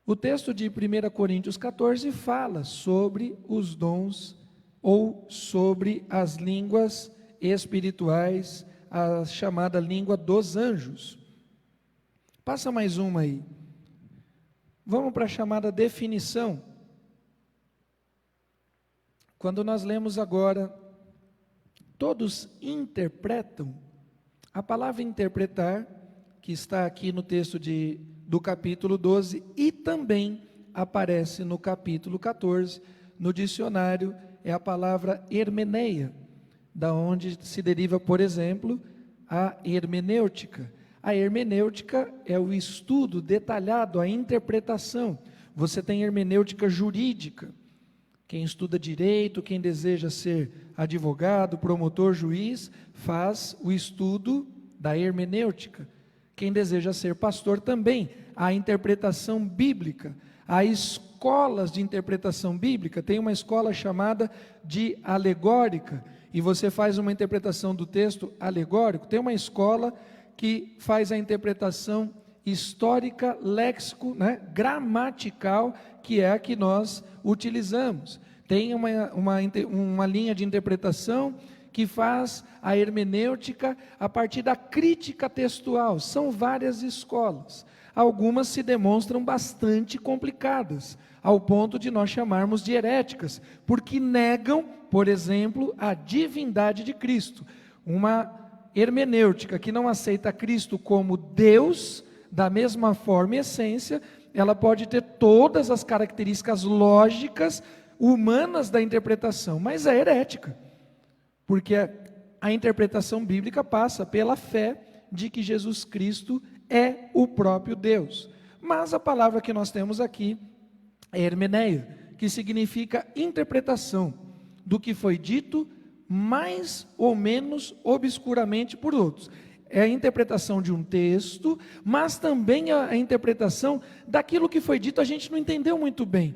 O texto de 1 Coríntios 14 fala sobre os dons ou sobre as línguas espirituais, a chamada língua dos anjos. Passa mais uma aí. Vamos para a chamada definição. Quando nós lemos agora, todos interpretam, a palavra interpretar, que está aqui no texto do capítulo 12, e também aparece no capítulo 14, no dicionário, é a palavra hermeneia, da onde se deriva, por exemplo, a hermenêutica. A hermenêutica é o estudo detalhado, a interpretação. Você tem hermenêutica jurídica. Quem estuda direito, quem deseja ser advogado, promotor, juiz, faz o estudo da hermenêutica. Quem deseja ser pastor também, a interpretação bíblica. Há escolas de interpretação bíblica, tem uma escola chamada de alegórica, e você faz uma interpretação do texto alegórico. Tem uma escola que faz a interpretação histórica, léxico, gramatical, que é a que nós utilizamos. Tem uma linha de interpretação que faz a hermenêutica a partir da crítica textual. São várias escolas. Algumas se demonstram bastante complicadas, ao ponto de nós chamarmos de heréticas, porque negam, por exemplo, a divindade de Cristo. Uma hermenêutica que não aceita Cristo como Deus, da mesma forma e essência, ela pode ter todas as características lógicas, humanas da interpretação, mas é herética, porque a interpretação bíblica passa pela fé de que Jesus Cristo é o próprio Deus. Mas a palavra que nós temos aqui é hermeneia, que significa interpretação do que foi dito, mais ou menos obscuramente por outros. É a interpretação de um texto, mas também a interpretação daquilo que foi dito, a gente não entendeu muito bem.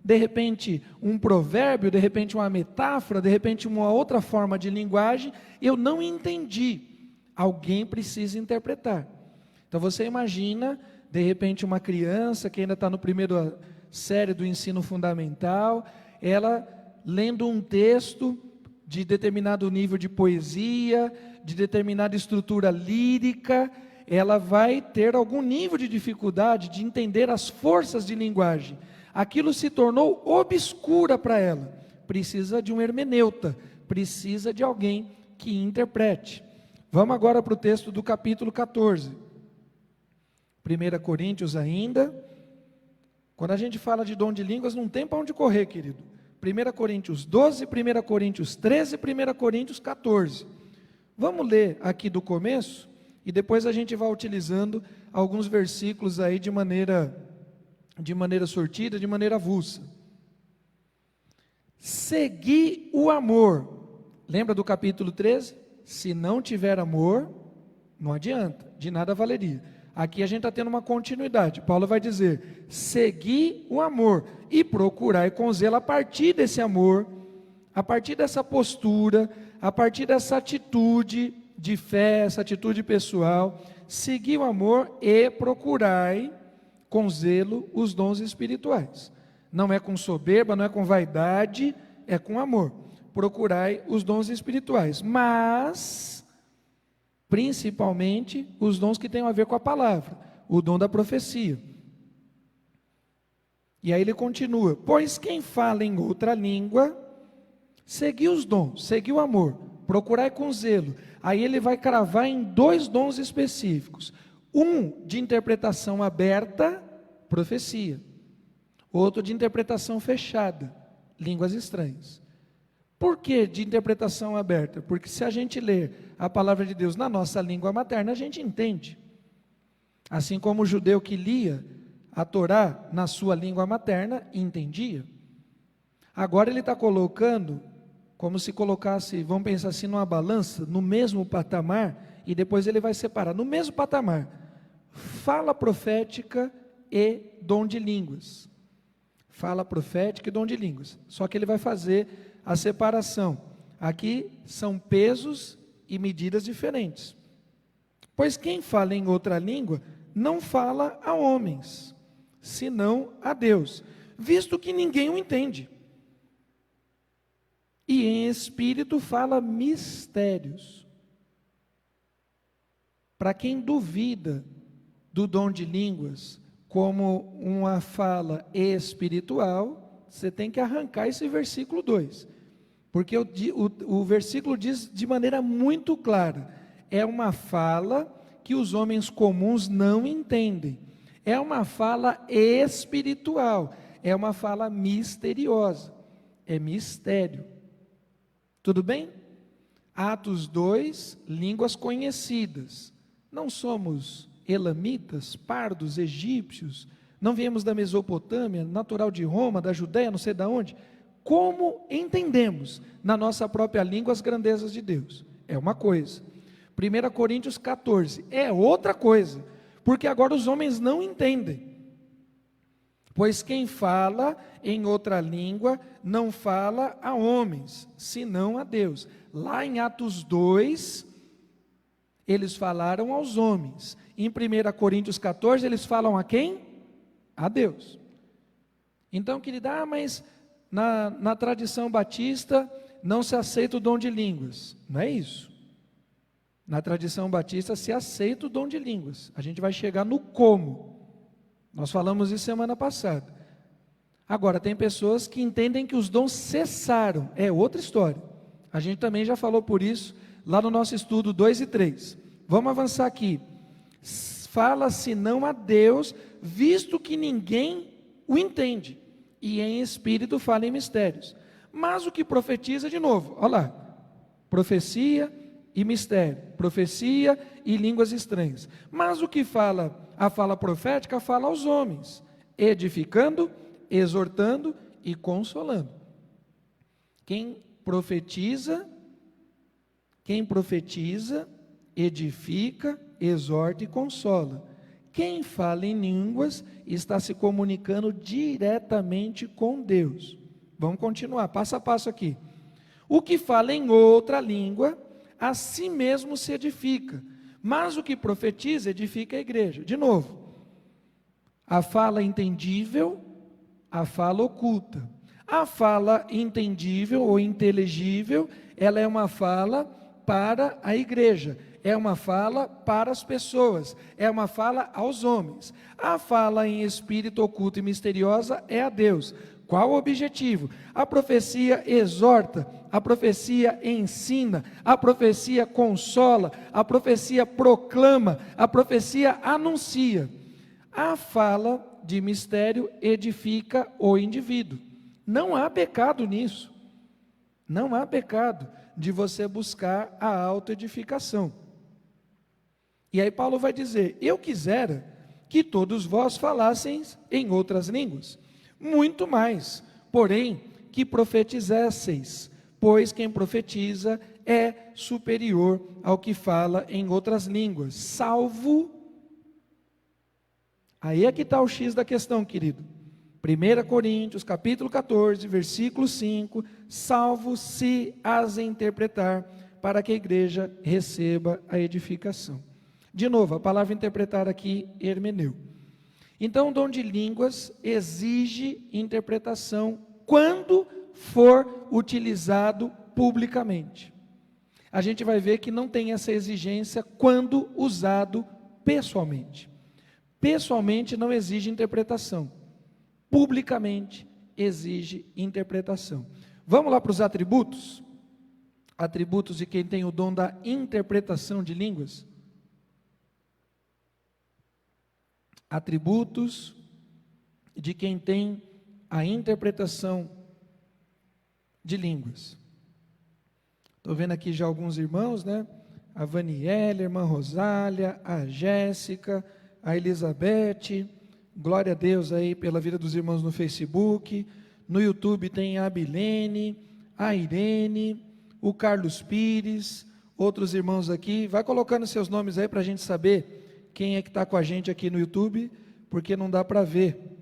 De repente um provérbio, de repente uma metáfora, de repente uma outra forma de linguagem, eu não entendi. Alguém precisa interpretar. Então você imagina, de repente uma criança que ainda está no primeiro série do ensino fundamental, ela lendo um texto de determinado nível de poesia, de determinada estrutura lírica, ela vai ter algum nível de dificuldade de entender as forças de linguagem. Aquilo se tornou obscura para ela. Precisa de um hermeneuta, precisa de alguém que interprete. Vamos agora para o texto do capítulo 14. 1 Coríntios ainda. Quando a gente fala de dom de línguas, não tem para onde correr, querido. 1 Coríntios 12, 1 Coríntios 13, 1 Coríntios 14. Vamos ler aqui do começo, e depois a gente vai utilizando alguns versículos aí de maneira sortida, de maneira avulsa. Segui o amor. Lembra do capítulo 13? Se não tiver amor, não adianta, de nada valeria. Aqui a gente está tendo uma continuidade. Paulo vai dizer, segui o amor e procurai com zelo a partir desse amor, a partir dessa postura, a partir dessa atitude de fé, essa atitude pessoal, segui o amor e procurai com zelo os dons espirituais. Não é com soberba, não é com vaidade, é com amor. Procurai os dons espirituais, mas principalmente os dons que têm a ver com a palavra, o dom da profecia. E aí ele continua, pois quem fala em outra língua, segui os dons, segui o amor, procurai com zelo. Aí ele vai cravar em 2 dons específicos, um de interpretação aberta, profecia, outro de interpretação fechada, línguas estranhas. Por que de interpretação aberta? Porque se a gente ler a palavra de Deus na nossa língua materna, a gente entende. Assim como o judeu que lia a Torá na sua língua materna, entendia. Agora ele está colocando, como se colocasse, vamos pensar assim, numa balança, no mesmo patamar, e depois ele vai separar, no mesmo patamar, fala profética e dom de línguas. Fala profética e dom de línguas. Só que ele vai fazer a separação. Aqui são pesos e medidas diferentes. Pois quem fala em outra língua, não fala a homens, senão a Deus, visto que ninguém o entende. E em espírito fala mistérios. Para quem duvida do dom de línguas como uma fala espiritual, você tem que arrancar esse versículo 2. Porque o versículo diz de maneira muito clara, é uma fala que os homens comuns não entendem. É uma fala espiritual, é uma fala misteriosa, é mistério. Tudo bem? Atos 2, línguas conhecidas. Não somos elamitas, pardos, egípcios, não viemos da Mesopotâmia, natural de Roma, da Judéia, não sei de onde. Como entendemos na nossa própria língua as grandezas de Deus? É uma coisa. 1 Coríntios 14 é outra coisa, porque agora os homens não entendem. Pois quem fala em outra língua não fala a homens, senão a Deus. Lá em Atos 2, eles falaram aos homens. Em 1 Coríntios 14, eles falam a quem? A Deus. Então, querida, mas na tradição batista não se aceita o dom de línguas. Não é isso. Na tradição batista se aceita o dom de línguas. A gente vai chegar no como. Nós falamos isso semana passada. Agora, tem pessoas que entendem que os dons cessaram. É outra história. A gente também já falou por isso lá no nosso estudo 2 e 3. Vamos avançar aqui. Fala-se não a Deus, visto que ninguém o entende. E em espírito fala em mistérios. Mas o que profetiza, de novo, olha lá. Profecia e mistério. Profecia e línguas estranhas. Mas o que fala, a fala profética, fala aos homens, edificando, exortando e consolando. Quem profetiza, edifica, exorta e consola. Quem fala em línguas está se comunicando diretamente com Deus. Vamos continuar, passo a passo aqui. O que fala em outra língua, a si mesmo se edifica, mas o que profetiza, edifica a igreja. De novo, a fala entendível, a fala oculta. A fala entendível ou inteligível, ela é uma fala para a igreja, é uma fala para as pessoas, é uma fala aos homens. A fala em espírito oculto e misteriosa é a Deus. Qual o objetivo? A profecia exorta, a profecia ensina, a profecia consola, a profecia proclama, a profecia anuncia. A fala de mistério edifica o indivíduo. Não há pecado nisso. Não há pecado de você buscar a autoedificação. E aí Paulo vai dizer: eu quisera que todos vós falasseis em outras línguas, muito mais, porém, que profetizasseis, pois quem profetiza é superior ao que fala em outras línguas, salvo... Aí é que está o X da questão, querido. 1 Coríntios, capítulo 14, versículo 5, salvo se as interpretar, para que a igreja receba a edificação. De novo, a palavra interpretar aqui, hermeneu. Então, o dom de línguas exige interpretação quando for utilizado publicamente. A gente vai ver que não tem essa exigência quando usado pessoalmente. Pessoalmente não exige interpretação. Publicamente exige interpretação. Vamos lá para os atributos? Atributos de quem tem o dom da interpretação de línguas. Atributos de quem tem a interpretação de línguas. Estou vendo aqui já alguns irmãos, né? A Vaniela, a irmã Rosália, a Jéssica, a Elizabeth. Glória a Deus aí pela vida dos irmãos no Facebook. No YouTube tem a Abilene, a Irene, o Carlos Pires, outros irmãos aqui. Vai colocando seus nomes aí para a gente saber quem é que está com a gente aqui no YouTube, porque não dá para ver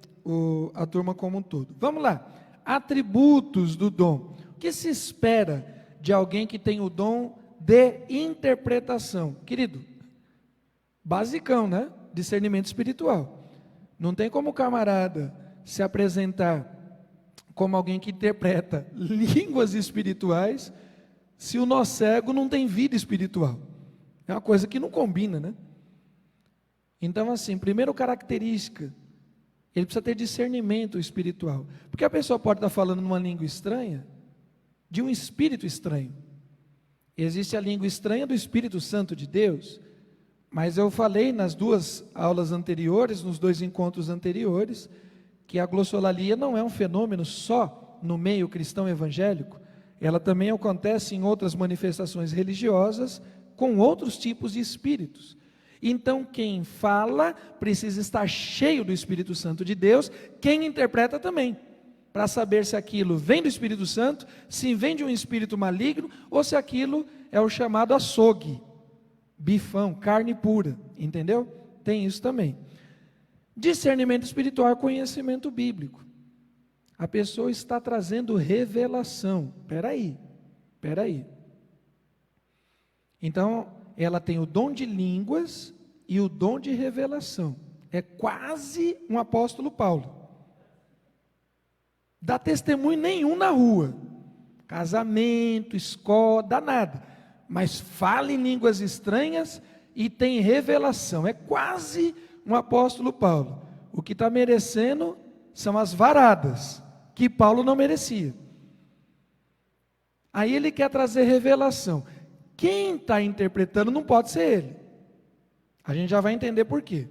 a turma como um todo. Vamos lá. Atributos do dom. O que se espera de alguém que tem o dom de interpretação? Querido, basicão, né? Discernimento espiritual. Não tem como o camarada se apresentar como alguém que interpreta línguas espirituais se o nó cego não tem vida espiritual. É uma coisa que não combina, né? Então, assim, primeira característica, ele precisa ter discernimento espiritual. Porque a pessoa pode estar falando numa língua estranha, de um espírito estranho. Existe a língua estranha do Espírito Santo de Deus, mas eu falei nas 2 aulas anteriores, nos 2 encontros anteriores, que a glossolalia não é um fenômeno só no meio cristão evangélico, ela também acontece em outras manifestações religiosas, com outros tipos de espíritos. Então, quem fala precisa estar cheio do Espírito Santo de Deus, quem interpreta também, para saber se aquilo vem do Espírito Santo, se vem de um espírito maligno, ou se aquilo é o chamado açougue, bifão, carne pura, entendeu? Tem isso também. Discernimento espiritual é conhecimento bíblico. A pessoa está trazendo revelação. Espera aí. Então, ela tem o dom de línguas e o dom de revelação. É quase um apóstolo Paulo. Dá testemunho nenhum na rua. Casamento, escola, dá nada. Mas fala em línguas estranhas e tem revelação. É quase um apóstolo Paulo. O que está merecendo são as varadas, que Paulo não merecia. Aí ele quer trazer revelação. Quem está interpretando não pode ser ele. A gente já vai entender por quê.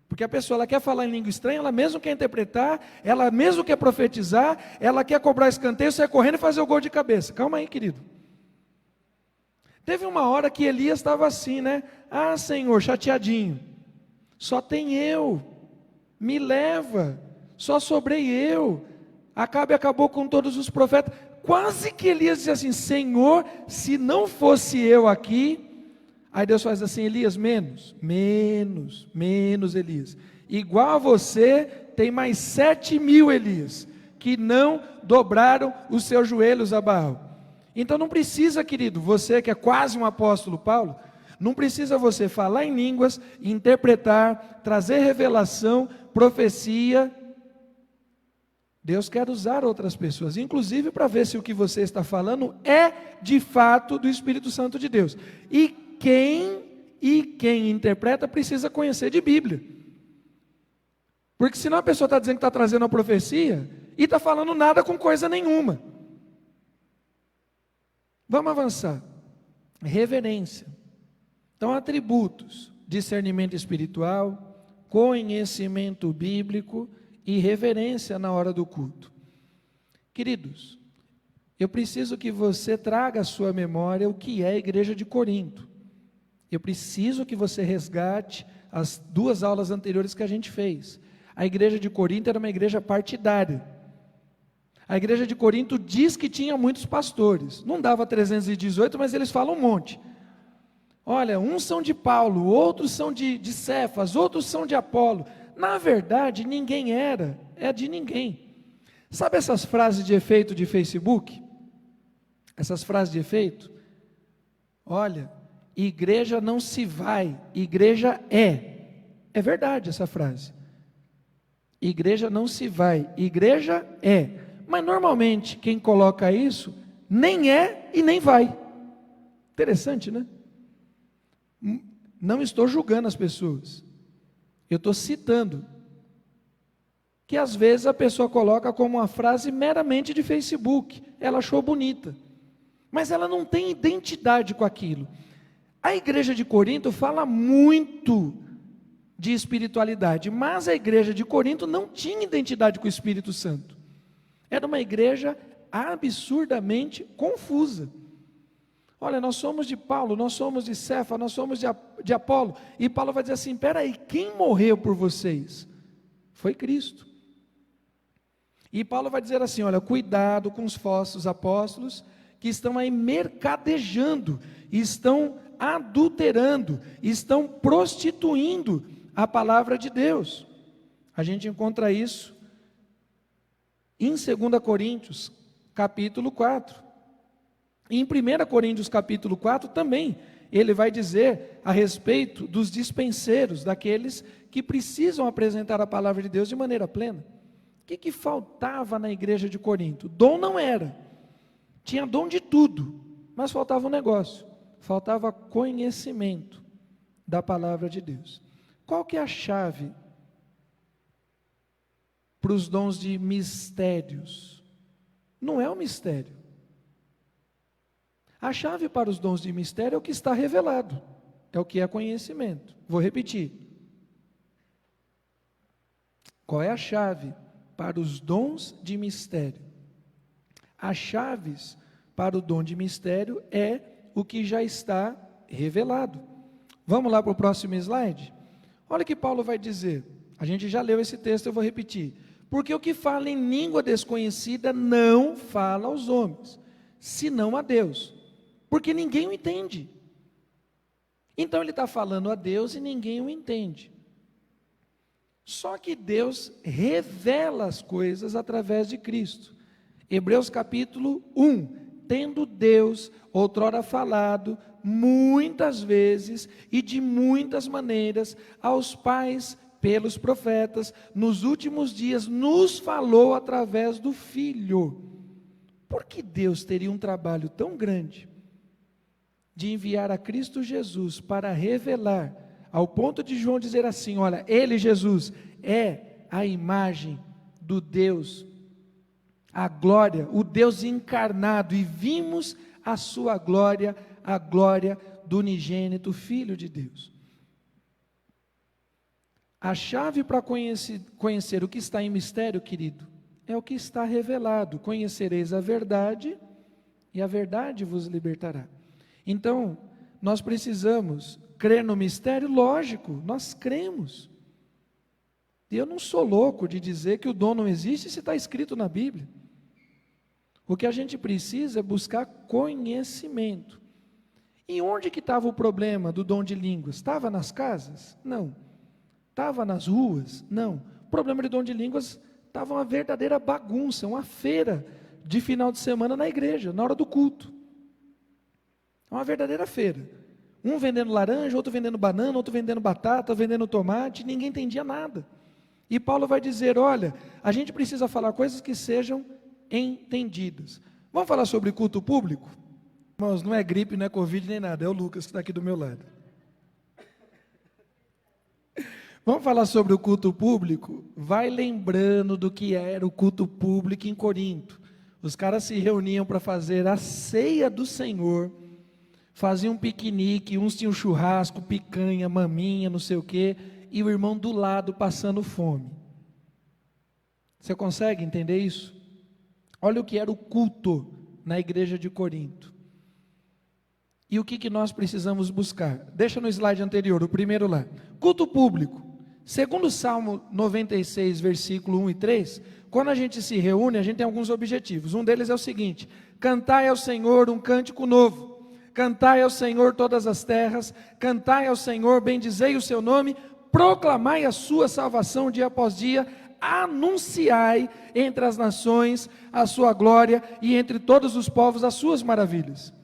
Porque a pessoa ela quer falar em língua estranha, ela mesmo quer interpretar, ela mesmo quer profetizar, ela quer cobrar escanteio, sair correndo e fazer o gol de cabeça. Calma aí, querido. Teve uma hora que Elias estava assim, né? Ah, Senhor, chateadinho. Só tem eu. Me leva. Só sobrei eu. Acabe acabou com todos os profetas. Quase que Elias dizia assim: Senhor, se não fosse eu aqui. Aí Deus faz assim: Elias, menos, Elias. Igual a você, tem mais 7.000 Elias, que não dobraram os seus joelhos a Baal. Então não precisa, querido, você que é quase um apóstolo Paulo, não precisa você falar em línguas, interpretar, trazer revelação, profecia. Deus quer usar outras pessoas, inclusive para ver se o que você está falando é de fato do Espírito Santo de Deus. E quem interpreta precisa conhecer de Bíblia. Porque senão a pessoa está dizendo que está trazendo a profecia e está falando nada com coisa nenhuma. Vamos avançar. Reverência. Então, atributos: discernimento espiritual, conhecimento bíblico e reverência na hora do culto. Queridos, eu preciso que você traga à sua memória o que é a igreja de Corinto. Eu preciso que você resgate as 2 aulas anteriores que a gente fez. A igreja de Corinto era uma igreja partidária. A igreja de Corinto diz que tinha muitos pastores. Não dava 318, mas eles falam um monte. Olha, uns são de Paulo, outros são de Cefas, outros são de Apolo. Na verdade, ninguém é de ninguém. Sabe essas frases de efeito de Facebook? Essas frases de efeito? Olha, igreja não se vai, igreja é. É verdade essa frase. Igreja não se vai, igreja é. Mas normalmente quem coloca isso nem é e nem vai. Interessante, né? Não estou julgando as pessoas. Eu estou citando. Que às vezes a pessoa coloca como uma frase meramente de Facebook. Ela achou bonita. Mas ela não tem identidade com aquilo. A igreja de Corinto fala muito de espiritualidade, mas a igreja de Corinto não tinha identidade com o Espírito Santo. Era uma igreja absurdamente confusa. Olha, nós somos de Paulo, nós somos de Cefa, nós somos de Apolo. E Paulo vai dizer assim: peraí, quem morreu por vocês? Foi Cristo. E Paulo vai dizer assim: olha, cuidado com os falsos apóstolos que estão aí mercadejando, estão adulterando, estão prostituindo a palavra de Deus. A gente encontra isso em 2 Coríntios, capítulo 4. E em 1 Coríntios, capítulo 4, também ele vai dizer a respeito dos dispenseiros, daqueles que precisam apresentar a palavra de Deus de maneira plena. O que faltava na igreja de Corinto? Dom não era, tinha dom de tudo, mas faltava um negócio, faltava conhecimento da palavra de Deus. Qual que é a chave para os dons de mistérios? Não é o mistério. A chave para os dons de mistério é o que está revelado, é o que é conhecimento. Vou repetir. Qual é a chave para os dons de mistério? As chaves para o dom de mistério é o que já está revelado. Vamos lá para o próximo slide? Olha o que Paulo vai dizer. A gente já leu esse texto, eu vou repetir. Porque o que fala em língua desconhecida não fala aos homens, senão a Deus. Porque ninguém o entende. Então ele está falando a Deus e ninguém o entende. Só que Deus revela as coisas através de Cristo. Hebreus capítulo 1. Tendo Deus outrora falado muitas vezes e de muitas maneiras aos pais pelos profetas, nos últimos dias nos falou através do Filho. Por que Deus teria um trabalho tão grande de enviar a Cristo Jesus para revelar, ao ponto de João dizer assim, olha, ele, Jesus, é a imagem do Deus, a glória, o Deus encarnado, e vimos a sua glória, a glória do unigênito Filho de Deus. A chave para conhecer o que está em mistério, querido, é o que está revelado. Conhecereis a verdade, e a verdade vos libertará. Então, nós precisamos crer no mistério, lógico, nós cremos. E eu não sou louco de dizer que o dom não existe se está escrito na Bíblia. O que a gente precisa é buscar conhecimento. E onde que estava o problema do dom de línguas? Estava nas casas? Não. Estava nas ruas? Não. O problema do dom de línguas estava uma verdadeira bagunça, uma feira de final de semana na igreja, na hora do culto. Uma verdadeira feira. Um vendendo laranja, outro vendendo banana, outro vendendo batata, vendendo tomate, ninguém entendia nada. E Paulo vai dizer, olha, a gente precisa falar coisas que sejam entendidas. Vamos falar sobre culto público? Irmãos, não é gripe, não é Covid nem nada, é o Lucas que está aqui do meu lado. Vamos falar sobre o culto público? Vai lembrando do que era o culto público em Corinto. Os caras se reuniam para fazer a ceia do Senhor, faziam um piquenique, uns tinham churrasco, picanha, maminha, não sei o quê, e o irmão do lado passando fome. Você consegue entender isso? Olha o que era o culto na igreja de Corinto. E o que nós precisamos buscar? Deixa no slide anterior, o primeiro lá. Culto público. Segundo o Salmo 96, versículo 1 e 3, quando a gente se reúne, a gente tem alguns objetivos. Um deles é o seguinte: cantai ao Senhor um cântico novo. Cantai ao Senhor todas as terras, cantai ao Senhor, bendizei o seu nome, proclamai a sua salvação dia após dia, anunciai entre as nações a sua glória e entre todos os povos as suas maravilhas.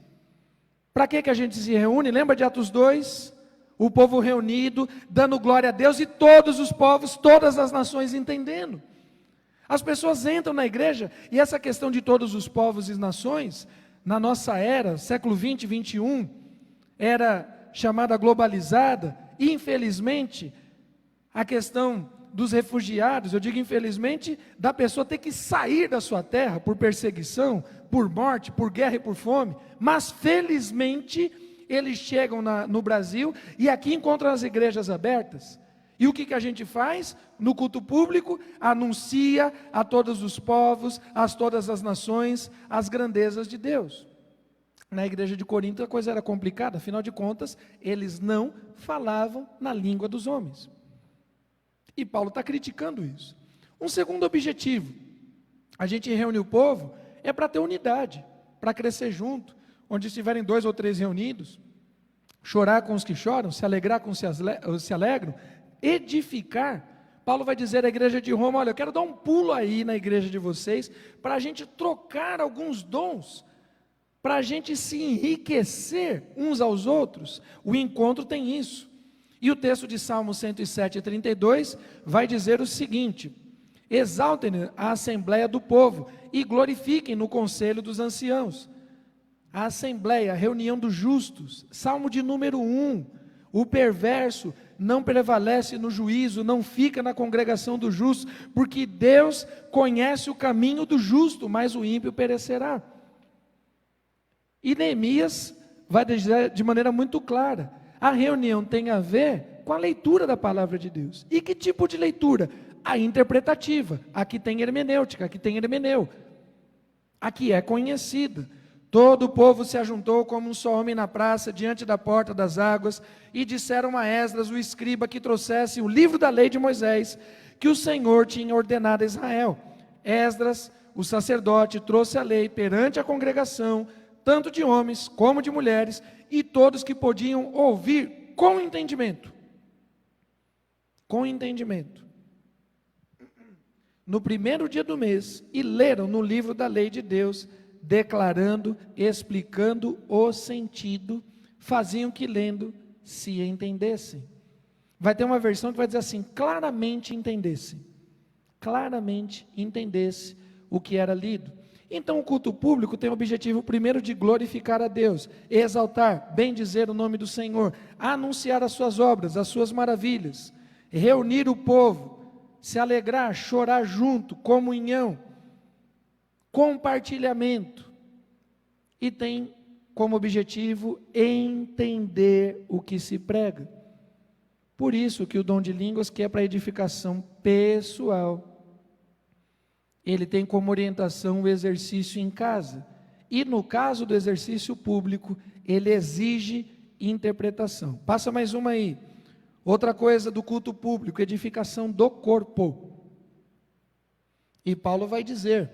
Para que a gente se reúne? Lembra de Atos 2? O povo reunido, dando glória a Deus, e todos os povos, todas as nações entendendo. As pessoas entram na igreja, e essa questão de todos os povos e nações, na nossa era, século 20, 21, era chamada globalizada, e infelizmente, a questão dos refugiados, eu digo infelizmente, da pessoa ter que sair da sua terra por perseguição, por morte, por guerra e por fome, mas felizmente eles chegam no Brasil e aqui encontram as igrejas abertas. E o que a gente faz? No culto público, anuncia a todos os povos, a todas as nações, as grandezas de Deus. Na igreja de Corinto a coisa era complicada, afinal de contas, eles não falavam na língua dos homens. E Paulo está criticando isso. Um segundo objetivo, a gente reúne o povo, é para ter unidade, para crescer junto, onde estiverem 2 ou 3 reunidos, chorar com os que choram, se alegrar com os que se alegram, edificar. Paulo vai dizer à igreja de Roma, olha, eu quero dar um pulo aí na igreja de vocês, para a gente trocar alguns dons, para a gente se enriquecer uns aos outros, o encontro tem isso. E o texto de Salmo 107:32 vai dizer o seguinte: exaltem a assembleia do povo e glorifiquem no conselho dos anciãos. A assembleia, a reunião dos justos, Salmo de número 1, o perverso não prevalece no juízo, não fica na congregação dos justos, porque Deus conhece o caminho do justo, mas o ímpio perecerá. E Neemias vai dizer de maneira muito clara, a reunião tem a ver com a leitura da palavra de Deus. E que tipo de leitura? A interpretativa. Aqui tem hermenêutica, aqui tem hermeneu. Aqui é conhecida. Todo o povo se ajuntou como um só homem na praça, diante da porta das águas, e disseram a Esdras, o escriba, que trouxesse o livro da lei de Moisés, que o Senhor tinha ordenado a Israel. Esdras, o sacerdote, trouxe a lei perante a congregação, tanto de homens como de mulheres, e todos que podiam ouvir com entendimento. Com entendimento. No primeiro dia do mês, e leram no livro da lei de Deus, declarando, explicando o sentido, faziam que lendo se entendessem. Vai ter uma versão que vai dizer assim, claramente entendesse o que era lido. Então o culto público tem o objetivo primeiro de glorificar a Deus, exaltar, bendizer o nome do Senhor, anunciar as suas obras, as suas maravilhas, reunir o povo, se alegrar, chorar junto, comunhão, compartilhamento, e tem como objetivo entender o que se prega. Por isso que o dom de línguas, que é para edificação pessoal, ele tem como orientação o exercício em casa, e no caso do exercício público, ele exige interpretação. Passa mais uma aí. Outra coisa do culto público, edificação do corpo. E Paulo vai dizer,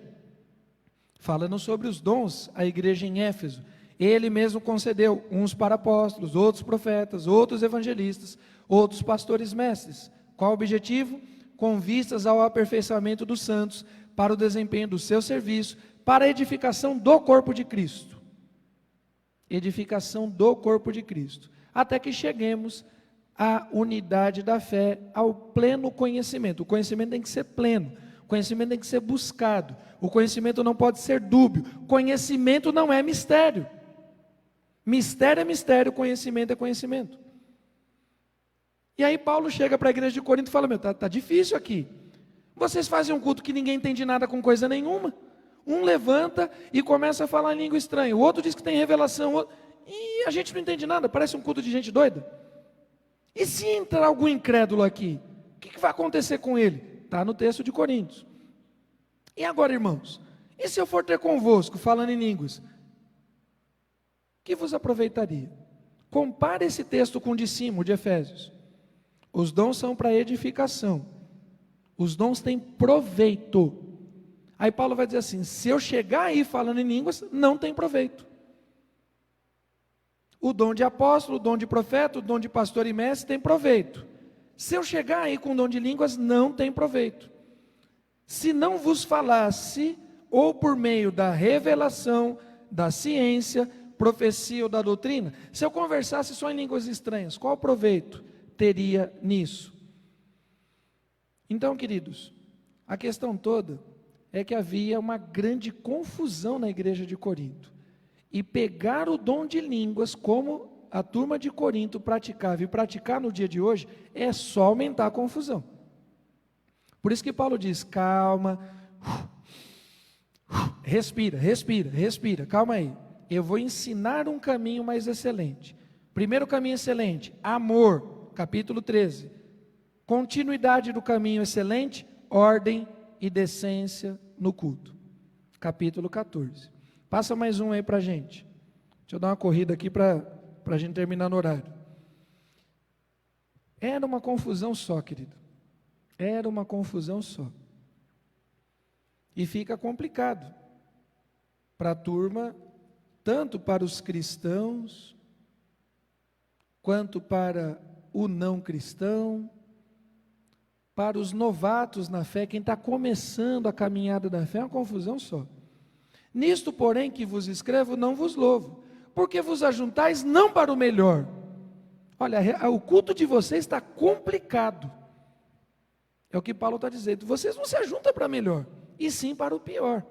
falando sobre os dons, a igreja em Éfeso, ele mesmo concedeu uns para apóstolos, outros profetas, outros evangelistas, outros pastores mestres. Qual o objetivo? Com vistas ao aperfeiçoamento dos santos, para o desempenho do seu serviço, para a edificação do corpo de Cristo. Edificação do corpo de Cristo. Até que cheguemos à unidade da fé, ao pleno conhecimento. O conhecimento tem que ser pleno. O conhecimento tem que ser buscado. O conhecimento não pode ser dúbio. Conhecimento não é mistério. Mistério é mistério, conhecimento é conhecimento. E aí Paulo chega para a igreja de Corinto e fala, tá difícil aqui. Vocês fazem um culto que ninguém entende nada com coisa nenhuma. Um levanta e começa a falar em língua estranha. O outro diz que tem revelação. E a gente não entende nada, parece um culto de gente doida. E se entrar algum incrédulo aqui? O que vai acontecer com ele? Está no texto de Coríntios. E agora, irmãos? E se eu for ter convosco, falando em línguas? Que vos aproveitaria? Compare esse texto com o de cima, o de Efésios. Os dons são para edificação. Os dons têm proveito. Aí Paulo vai dizer assim, se eu chegar aí falando em línguas, não tem proveito. O dom de apóstolo, o dom de profeta, o dom de pastor e mestre tem proveito. Se eu chegar aí com o dom de línguas, não tem proveito. Se não vos falasse, ou por meio da revelação, da ciência, profecia ou da doutrina, se eu conversasse só em línguas estranhas, qual proveito teria nisso? Então, queridos, a questão toda é que havia uma grande confusão na igreja de Corinto. E pegar o dom de línguas, como a turma de Corinto praticava e praticar no dia de hoje, é só aumentar a confusão. Por isso que Paulo diz, calma, respira, calma aí. Eu vou ensinar um caminho mais excelente. Primeiro caminho excelente, amor, capítulo 13. Continuidade do caminho excelente, ordem e decência no culto. Capítulo 14. Passa mais um aí para a gente. Deixa eu dar uma corrida aqui para a gente terminar no horário. Era uma confusão só, querido. Era uma confusão só. E fica complicado para a turma, tanto para os cristãos, quanto para o não cristão, para os novatos na fé, quem está começando a caminhada da fé, é uma confusão só. Nisto, porém, que vos escrevo, não vos louvo, porque vos ajuntais não para o melhor. Olha, o culto de vocês está complicado. É o que Paulo está dizendo. Vocês não se ajuntam para melhor, e sim para o pior.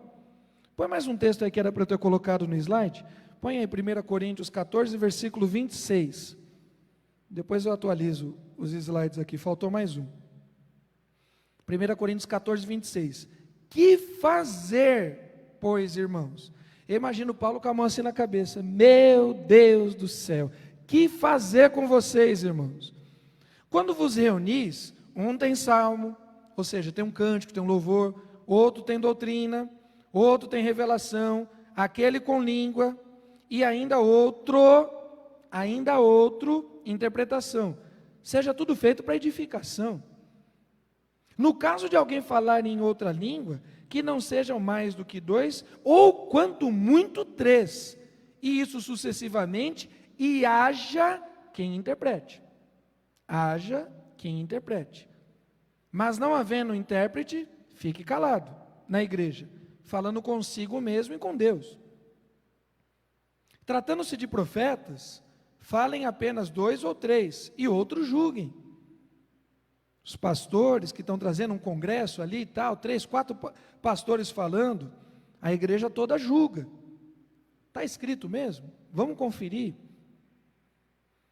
Põe mais um texto aí que era para eu ter colocado no slide. Põe aí 1 Coríntios 14, versículo 26. Depois eu atualizo os slides aqui, faltou mais um. 1 Coríntios 14, 26. Que fazer, pois, irmãos? Eu imagino Paulo com a mão assim na cabeça. Meu Deus do céu, que fazer com vocês, irmãos? Quando vos reunis, um tem salmo, ou seja, tem um cântico, tem um louvor, outro tem doutrina, outro tem revelação, aquele com língua, e ainda outro, interpretação. Seja tudo feito para edificação. No caso de alguém falar em outra língua, que não sejam mais do que 2, ou quanto muito 3, e isso sucessivamente, e haja quem interprete. Haja quem interprete. Mas não havendo intérprete, fique calado na igreja, falando consigo mesmo e com Deus. Tratando-se de profetas, falem apenas 2 ou 3, e outros julguem. Os pastores que estão trazendo um congresso ali e tal, 3, 4 pastores falando, a igreja toda julga. Está escrito mesmo? Vamos conferir.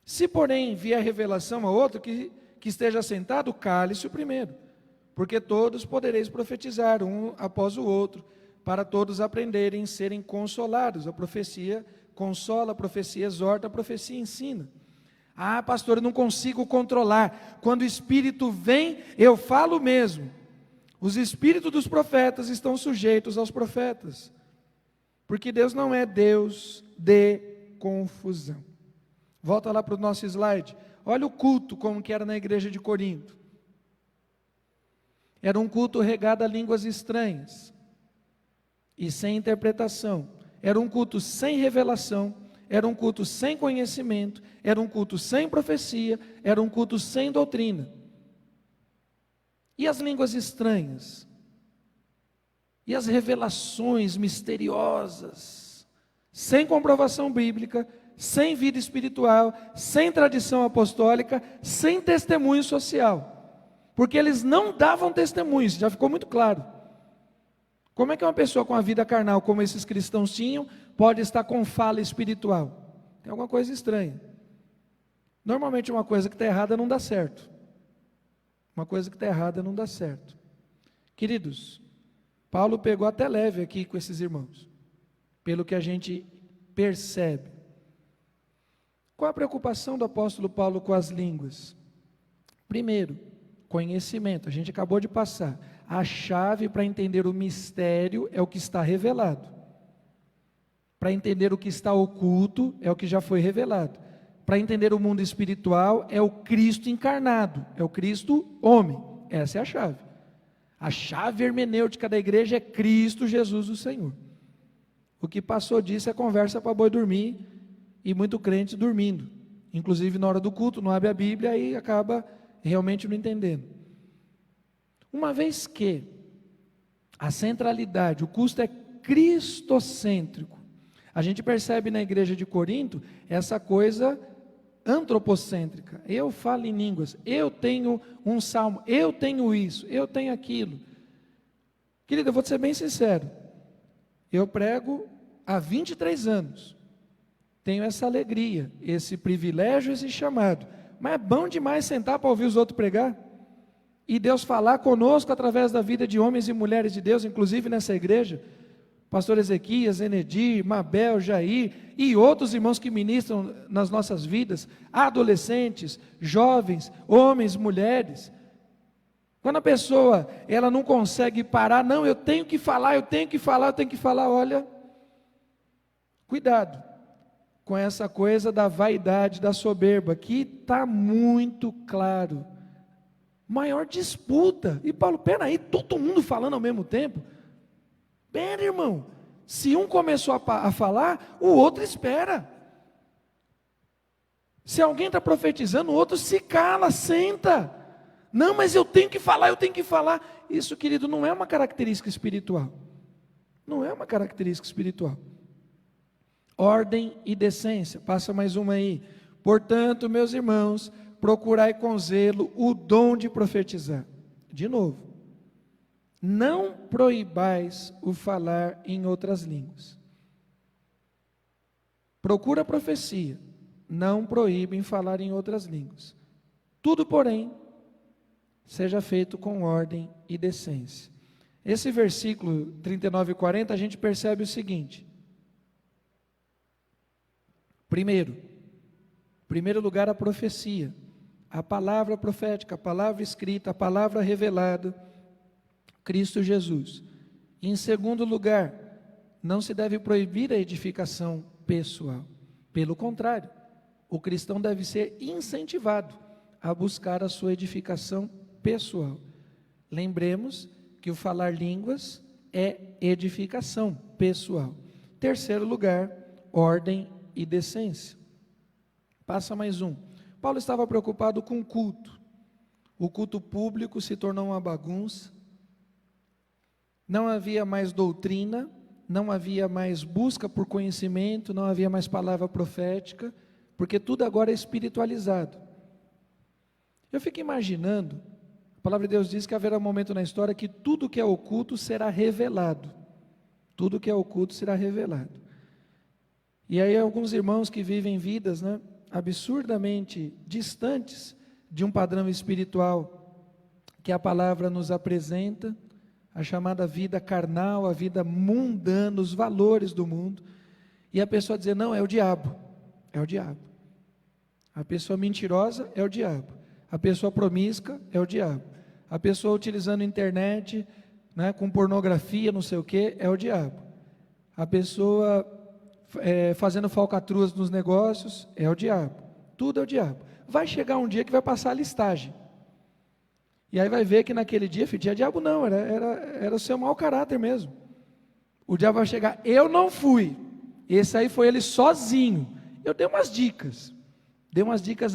Se porém vier revelação a outro que esteja sentado, cale-se o primeiro, porque todos podereis profetizar, um após o outro, para todos aprenderem e serem consolados. A profecia consola, a profecia exorta, a profecia ensina. Ah, pastor, eu não consigo controlar. Quando o Espírito vem, eu falo mesmo. Os espíritos dos profetas estão sujeitos aos profetas, porque Deus não é Deus de confusão. Volta lá para o nosso slide. Olha o culto como que era na igreja de Corinto. Era um culto regado a línguas estranhas e sem interpretação. Era um culto sem revelação, era um culto sem conhecimento, era um culto sem profecia, era um culto sem doutrina. E as línguas estranhas? E as revelações misteriosas? Sem comprovação bíblica, sem vida espiritual, sem tradição apostólica, sem testemunho social. Porque eles não davam testemunhos, já ficou muito claro. Como é que uma pessoa com a vida carnal, como esses cristãos tinham, pode estar com fala espiritual? Tem alguma coisa estranha. Normalmente uma coisa que está errada não dá certo. Uma coisa que está errada não dá certo. Queridos, Paulo pegou até leve aqui com esses irmãos, pelo que a gente percebe. Qual a preocupação do apóstolo Paulo com as línguas? Primeiro, conhecimento, a gente acabou de passar. A chave para entender o mistério é o que está revelado. Para entender o que está oculto é o que já foi revelado. Para entender o mundo espiritual é o Cristo encarnado, é o Cristo homem. Essa é a chave. A chave hermenêutica da igreja é Cristo Jesus o Senhor. O que passou disso é conversa para boi dormir e muito crente dormindo. Inclusive na hora do culto, não abre a Bíblia e acaba realmente não entendendo. Uma vez que a centralidade, o custo é cristocêntrico, a gente percebe na igreja de Corinto essa coisa antropocêntrica. Eu falo em línguas, eu tenho um salmo, eu tenho isso, eu tenho aquilo. Querido, eu vou te ser bem sincero, eu prego há 23 anos, tenho essa alegria, esse privilégio, esse chamado, mas é bom demais sentar para ouvir os outros pregar, e Deus falar conosco através da vida de homens e mulheres de Deus, inclusive nessa igreja, pastor Ezequias, Enedir, Mabel, Jair, e outros irmãos que ministram nas nossas vidas, adolescentes, jovens, homens, mulheres. Quando a pessoa, ela não consegue parar, não, eu tenho que falar, olha, cuidado com essa coisa da vaidade, da soberba, que está muito claro. Maior disputa. E Paulo, peraí, todo mundo falando ao mesmo tempo? Pera, irmão, se um começou a falar, o outro espera. Se alguém está profetizando, o outro se cala, senta. Não, mas eu tenho que falar. Isso, querido, não é uma característica espiritual. Não é uma característica espiritual. Ordem e decência, passa mais uma aí. Portanto, meus irmãos, procurai com zelo o dom de profetizar. De novo, não proibais o falar em outras línguas. Procura a profecia, não proíbem falar em outras línguas. Tudo, porém, seja feito com ordem e decência. Esse versículo 39 e 40, a gente percebe o seguinte. Primeiro lugar, a profecia, a palavra profética, a palavra escrita, a palavra revelada, Cristo Jesus. E em segundo lugar, não se deve proibir a edificação pessoal. Pelo contrário, o cristão deve ser incentivado a buscar a sua edificação pessoal. Lembremos que o falar línguas é edificação pessoal. Terceiro lugar, ordem e decência. Passa mais um. Paulo estava preocupado com o culto. O culto público se tornou uma bagunça. Não havia mais doutrina, não havia mais busca por conhecimento, não havia mais palavra profética, porque tudo agora é espiritualizado. Eu fico imaginando, a palavra de Deus diz que haverá um momento na história que tudo que é oculto será revelado. Tudo que é oculto será revelado. E aí alguns irmãos que vivem vidas, absurdamente distantes de um padrão espiritual que a palavra nos apresenta, a chamada vida carnal, a vida mundana, os valores do mundo, e a pessoa dizer, não, é o diabo, a pessoa mentirosa é o diabo, a pessoa promíscua é o diabo, a pessoa utilizando a internet, com pornografia, não sei o que, é o diabo, a pessoa fazendo falcatruas nos negócios, é o diabo, tudo é o diabo. Vai chegar um dia que vai passar a listagem, e aí vai ver que naquele dia, tinha diabo não, era o seu mau caráter mesmo. O diabo vai chegar, eu não fui, esse aí foi ele sozinho. Eu dei umas dicas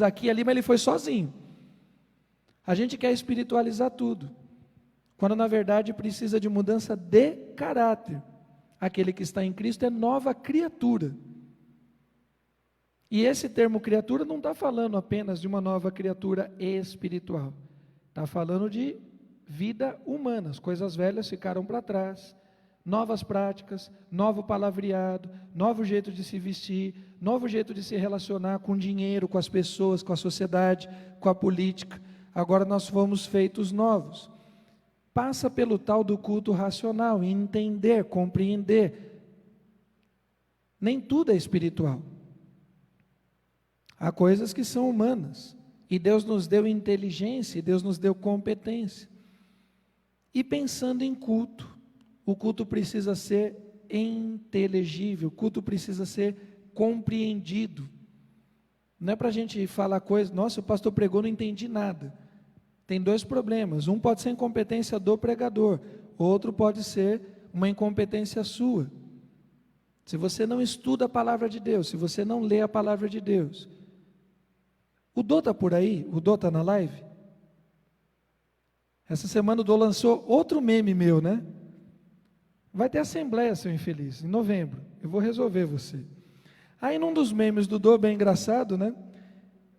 aqui e ali, mas ele foi sozinho. A gente quer espiritualizar tudo, quando na verdade precisa de mudança de caráter. Aquele que está em Cristo é nova criatura. E esse termo criatura não está falando apenas de uma nova criatura espiritual. Está falando de vida humana. As coisas velhas ficaram para trás. Novas práticas, novo palavreado, novo jeito de se vestir, novo jeito de se relacionar com o dinheiro, com as pessoas, com a sociedade, com a política. Agora nós fomos feitos novos. Passa pelo tal do culto racional, entender, compreender. Nem tudo é espiritual. Há coisas que são humanas. E Deus nos deu inteligência, e Deus nos deu competência. E pensando em culto, o culto precisa ser inteligível, o culto precisa ser compreendido. Não é para a gente falar coisa, nossa, o pastor pregou, não entendi nada. Tem dois problemas, um pode ser incompetência do pregador, outro pode ser uma incompetência sua. Se você não estuda a palavra de Deus, se você não lê a palavra de Deus. O Dô está por aí? O Dô está na live? Essa semana o Dô lançou outro meme meu, Vai ter assembleia, seu infeliz, em novembro. Eu vou resolver você. Aí num dos memes do Dô, bem engraçado,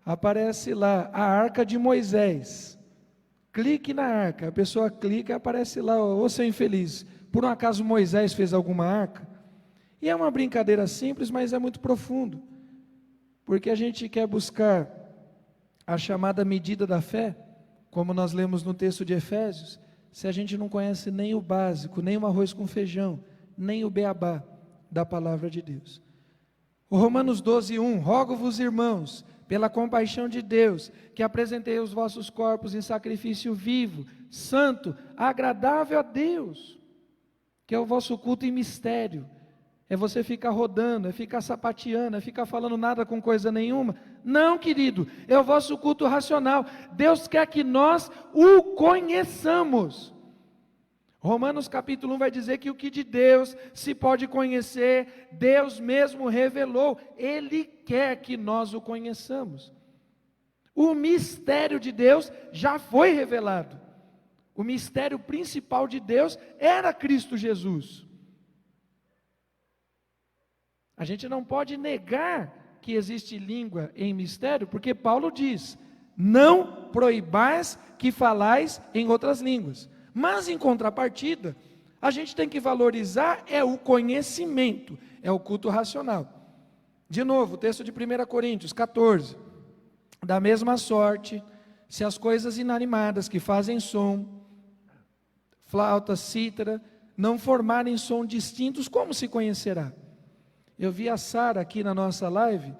aparece lá a arca de Moisés. Clique na arca, a pessoa clica e aparece lá, ô seu infeliz, por um acaso Moisés fez alguma arca? E é uma brincadeira simples, mas é muito profundo. Porque a gente quer buscar a chamada medida da fé, como nós lemos no texto de Efésios, se a gente não conhece nem o básico, nem o arroz com feijão, nem o beabá da palavra de Deus. O Romanos 12:1, rogo-vos, irmãos, pela compaixão de Deus, que apresentei os vossos corpos em sacrifício vivo, santo, agradável a Deus, que é o vosso culto em mistério. É você ficar rodando, é ficar sapateando, é ficar falando nada com coisa nenhuma. Não, querido, é o vosso culto racional. Deus quer que nós o conheçamos. Romanos capítulo 1 vai dizer que o que de Deus se pode conhecer, Deus mesmo revelou. Ele quer que nós o conheçamos. O mistério de Deus já foi revelado. O mistério principal de Deus era Cristo Jesus. A gente não pode negar que existe língua em mistério, porque Paulo diz: não proibais que falais em outras línguas. Mas em contrapartida, a gente tem que valorizar o conhecimento, o culto racional. De novo, o texto de 1 Coríntios 14. Da mesma sorte, se as coisas inanimadas que fazem som, flauta, cítara, não formarem som distintos, como se conhecerá? Eu vi a Sara aqui na nossa live,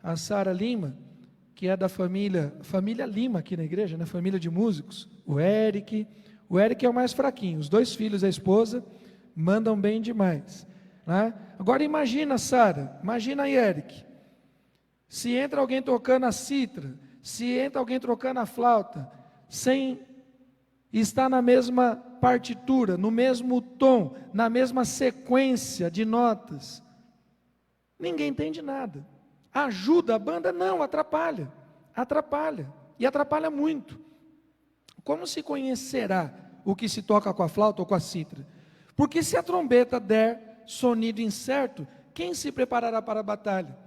a Sara Lima, que é da família Lima aqui na igreja, né? Família de músicos. O Eric é o mais fraquinho, os 2 filhos e a esposa mandam bem demais, né? Agora imagina, Sara, imagina aí, Eric, se entra alguém tocando a cítara, se entra alguém tocando a flauta, sem estar na mesma partitura, no mesmo tom, na mesma sequência de notas, ninguém entende nada. Ajuda a banda? Não, atrapalha, e atrapalha muito. Como se conhecerá o que se toca com a flauta ou com a cítara? Porque se a trombeta der sonido incerto, quem se preparará para a batalha?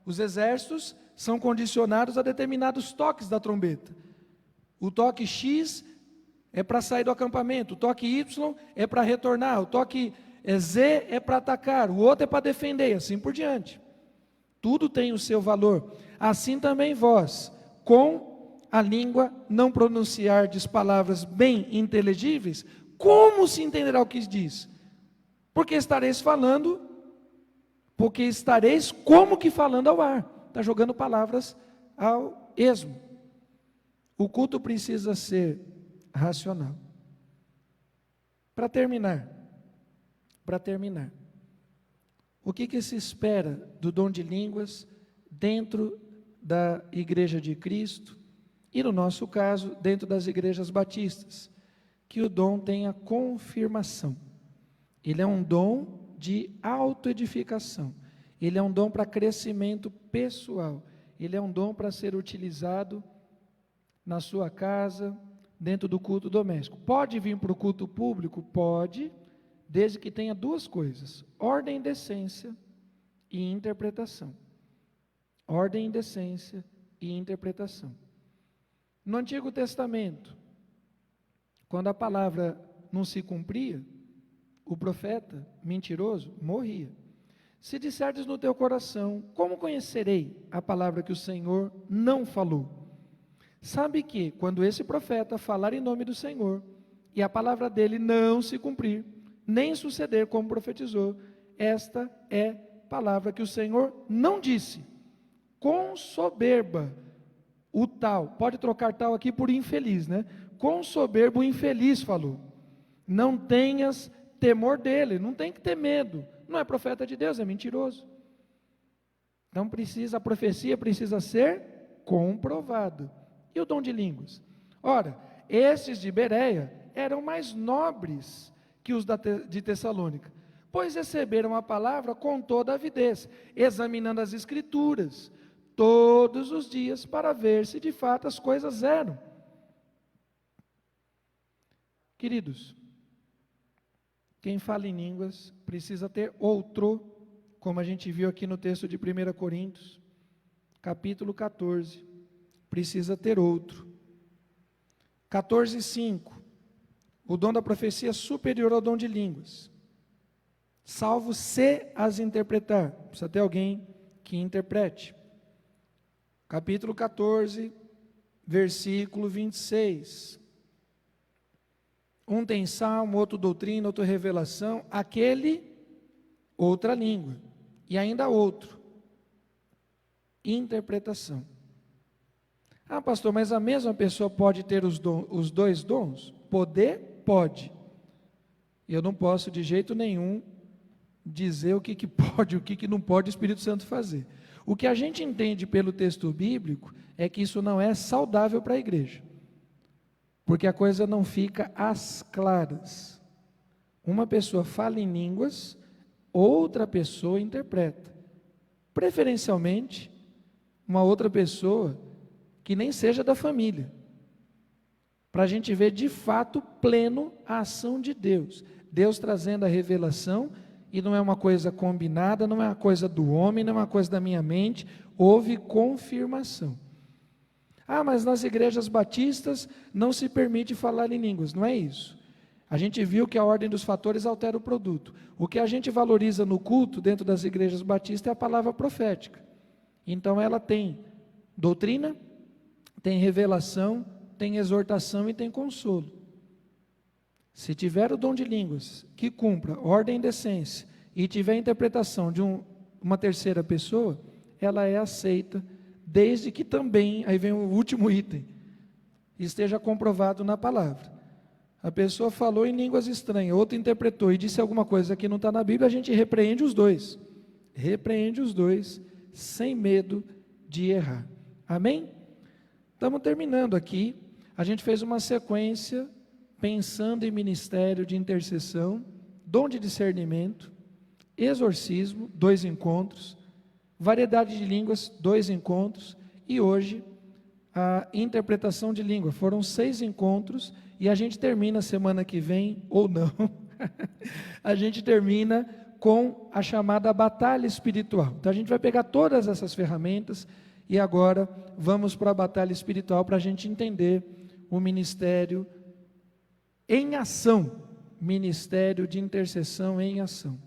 Os exércitos são condicionados a determinados toques da trombeta. O toque X é para sair do acampamento, o toque Y é para retornar, o toque Z é para atacar, o outro é para defender, assim por diante. Tudo tem o seu valor. Assim também vós, com a língua não pronunciardes palavras bem inteligíveis, como se entenderá o que diz? Porque estareis como que falando ao ar. Está jogando palavras ao esmo. O culto precisa ser racional. Para terminar, o que se espera do dom de línguas dentro da Igreja de Cristo e, no nosso caso, dentro das igrejas batistas? Que o dom tenha confirmação. Ele é um dom de autoedificação. Ele é um dom para crescimento pessoal. Ele é um dom para ser utilizado na sua casa, dentro do culto doméstico. Pode vir para o culto público? Pode, desde que tenha 2 coisas: ordem, decência e interpretação. Ordem, decência e interpretação. No Antigo Testamento, quando a palavra não se cumpria, o profeta mentiroso morria. Se disserdes no teu coração: como conhecerei a palavra que o Senhor não falou? Sabe que, quando esse profeta falar em nome do Senhor, e a palavra dele não se cumprir, nem suceder como profetizou, esta é palavra que o Senhor não disse. Com soberba, o tal, pode trocar tal aqui por infeliz, né? Com soberba o infeliz falou. Não tenhas temor dele, não tem que ter medo. Não é profeta de Deus, é mentiroso. Então a profecia precisa ser comprovada. E o dom de línguas? Ora, esses de Bereia eram mais nobres que os de Tessalônica, pois receberam a palavra com toda avidez, examinando as Escrituras todos os dias para ver se de fato as coisas eram. Queridos, quem fala em línguas precisa ter outro, como a gente viu aqui no texto de 1 Coríntios, capítulo 14, precisa ter outro. 14:5, o dom da profecia é superior ao dom de línguas, salvo se as interpretar, precisa ter alguém que interprete. Capítulo 14, versículo 26, um tem salmo, outro doutrina, outro revelação, aquele, outra língua, e ainda outro, interpretação. Ah, pastor, mas a mesma pessoa pode ter os 2 dons? Poder? Pode. Eu não posso de jeito nenhum dizer o que pode, o que não pode o Espírito Santo fazer. O que a gente entende pelo texto bíblico é que isso não é saudável para a igreja, porque a coisa não fica às claras. Uma pessoa fala em línguas, outra pessoa interpreta, preferencialmente uma outra pessoa que nem seja da família, para a gente ver de fato pleno a ação de Deus, Deus trazendo a revelação e não é uma coisa combinada, não é uma coisa do homem, não é uma coisa da minha mente, houve confirmação. Ah, mas nas igrejas batistas não se permite falar em línguas. Não é isso. A gente viu que a ordem dos fatores altera o produto. O que a gente valoriza no culto, dentro das igrejas batistas, é a palavra profética. Então ela tem doutrina, tem revelação, tem exortação e tem consolo. Se tiver o dom de línguas, que cumpra ordem e decência, e tiver interpretação de uma terceira pessoa, ela é aceita, desde que também, aí vem o último item, esteja comprovado na palavra. A pessoa falou em línguas estranhas, outro interpretou e disse alguma coisa que não está na Bíblia, a gente repreende os dois. Repreende os dois, sem medo de errar. Amém? Estamos terminando aqui. A gente fez uma sequência, pensando em ministério de intercessão, dom de discernimento, exorcismo, 2 encontros, variedade de línguas, 2 encontros, e hoje a interpretação de língua. Foram 6 encontros, e a gente termina semana que vem, ou não, a gente termina com a chamada batalha espiritual. Então a gente vai pegar todas essas ferramentas, e agora vamos para a batalha espiritual, para a gente entender o ministério em ação, ministério de intercessão em ação.